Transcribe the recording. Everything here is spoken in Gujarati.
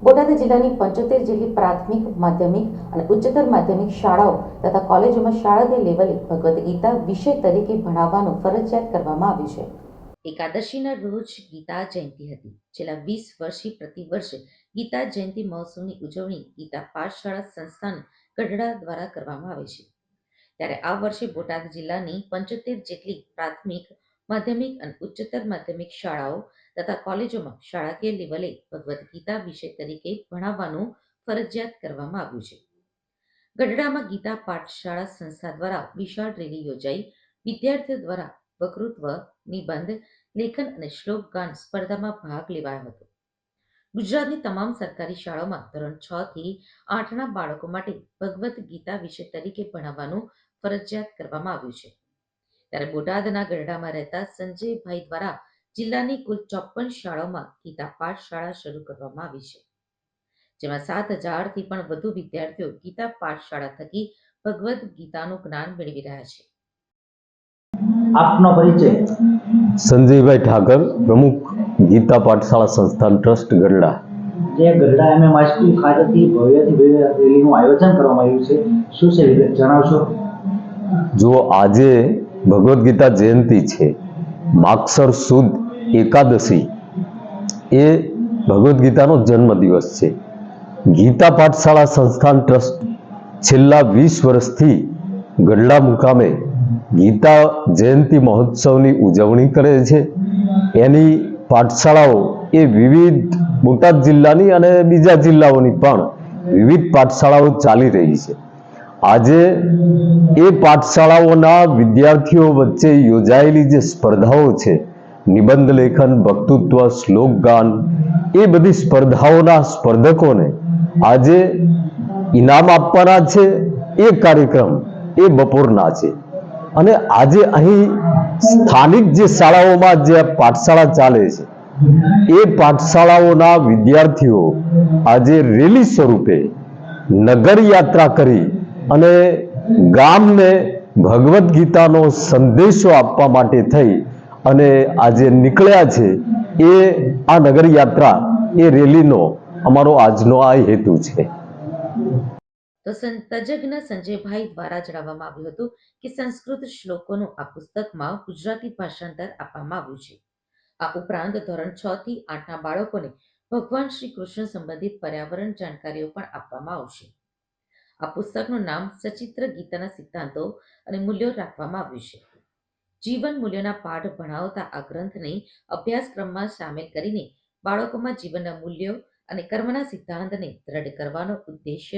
બોટાદ જિલ્લાની 75 જેટલી પ્રાથમિક, માધ્યમિક અને ઉચ્ચતર માધ્યમિક શાળાઓ તથા કોલેજોમાં શાળાકીય લેવલે ભગવદ્ ગીતા વિષય તરીકે ભણાવવાનું ફરજિયાત કરવામાં આવ્યું છે. એકાદશીના રોજ ગીતા જયંતિ હતી. છેલ્લા 20 વર્ષથી પ્રતિવર્ષ ગીતા જયંતિ મહોત્સવની ઉજવણી ગીતા પાઠશાળા સંસ્થાન ગઢડા દ્વારા કરવામાં આવે છે. ત્યારે આ વર્ષે બોટાદ જિલ્લાની 75 જેટલી પ્રાથમિક, માધ્યમિક અને ઉચ્ચતર માધ્યમિક શાળાઓ તથા કોલેજોમાં શાળાકીય લેવલે ભગવદ્ ગીતા વિષય તરીકે ભણાવવાનું ફરજિયાત કરવામાં આવ્યું છે. ગઢડામાં ગીતા પાઠશાળા સંસ્થા દ્વારા વિશાળ રેલી યોજાઈ વિદ્યાર્થીઓ દ્વારા વક્તૃત્વ, નિબંધ, લેખન અને શ્લોક ગાન સ્પર્ધામાં ભાગ લેવાયો હતો. ગુજરાતની તમામ સરકારી શાળાઓમાં ધોરણ 6 થી 8ના બાળકો માટે ભગવદ્ ગીતા વિષય તરીકે ભણાવવાનું ફરજિયાત કરવામાં આવ્યું છે. ત્યારે બોટાદના ગઢડામાં રહેતા સંજયભાઈ દ્વારા જિલ્લાની કુલ 54 શાળાઓમાં ગીતા પાઠશાળા શરૂ કરવામાં આવી છે, જેમાં 7,000થી પણ વધુ વિદ્યાર્થીઓ ગીતા પાઠશાળા થકી ભગવદ્ ગીતાનું જ્ઞાન મેળવી રહ્યા છે. આપનો પરિચય? સંજયભાઈ ઠાકર, પ્રમુખ ગીતા પાઠશાળા સંસ્થાન ટ્રસ્ટ ગઢડા. જે ગઢડા MM હાઈસ્કૂલ ખાતેથી ભવ્યથી ભવ્ય રેલીનું આયોજન કરવામાં આવ્યું છે, શું છે વિગત જણાવશો? જો આજે ભગવદ્ ગીતા જયંતિ છે, માગસર સુદ એકાદશી, એ ભગવદ્ ગીતાનો જન્મદિવસ છે. ગીતા પાઠશાળા સંસ્થાન ટ્રસ્ટ છેલ્લા 20 વર્ષથી ગઢડા મુકામે ગીતા જયંતિ મહોત્સવની ઉજવણી કરે છે. એની પાઠશાળાઓ એ વિવિધ બોટાદ જિલ્લાની અને બીજા જિલ્લાઓની પણ વિવિધ પાઠશાળાઓ ચાલી રહી છે. આજે એ પાઠશાળાઓના વિદ્યાર્થીઓ વચ્ચે યોજાયેલી જે સ્પર્ધાઓ છે, નિબંધ લેખન, વક્તૃત્વ, શ્લોક ગાન, એ બધી સ્પર્ધાઓના સ્પર્ધકોને આજે ઇનામ આપવાના છે. એ કાર્યક્રમ એ બપોરના છે. અને આજે અહીં સ્થાનિક જે શાળાઓમાં જે પાઠશાળા ચાલે છે, એ પાઠશાળાઓના વિદ્યાર્થીઓ આજે રેલી સ્વરૂપે નગર યાત્રા કરી અને ગામને ભગવદ્ ગીતાનો સંદેશો આપવા માટે થઈ અને આજે નીકળ્યા છે. એ આ નગર યાત્રા, એ રેલીનો અમારો આજનો આ હેતુ છે. તો તજજ્ઞ સંજયભાઈ દ્વારા જણાવવામાં આવ્યું હતું કે સંસ્કૃત શ્લોકોનું આ પુસ્તકમાં ગુજરાતી ભાષાંતર આપવામાં આવ્યું છે. આ ઉપરાંત ધોરણ 6 થી 8ના બાળકોને ભગવાન શ્રી કૃષ્ણ સંબંધિત પર્યાવરણ જાણકારીઓ પણ આપવામાં આવશે. આ પુસ્તકનું નામ સચિત્ર ગીતાના સિદ્ધાંતો અને મૂલ્યો રાખવામાં આવ્યું છે. જીવન મૂલ્યોના પાઠ ભણાવતા આ ગ્રંથને અભ્યાસક્રમમાં સામેલ કરીને બાળકોમાં જીવનના મૂલ્યો અને કર્મના સિદ્ધાંતને દ્રઢ કરવાનો ઉદ્દેશ્ય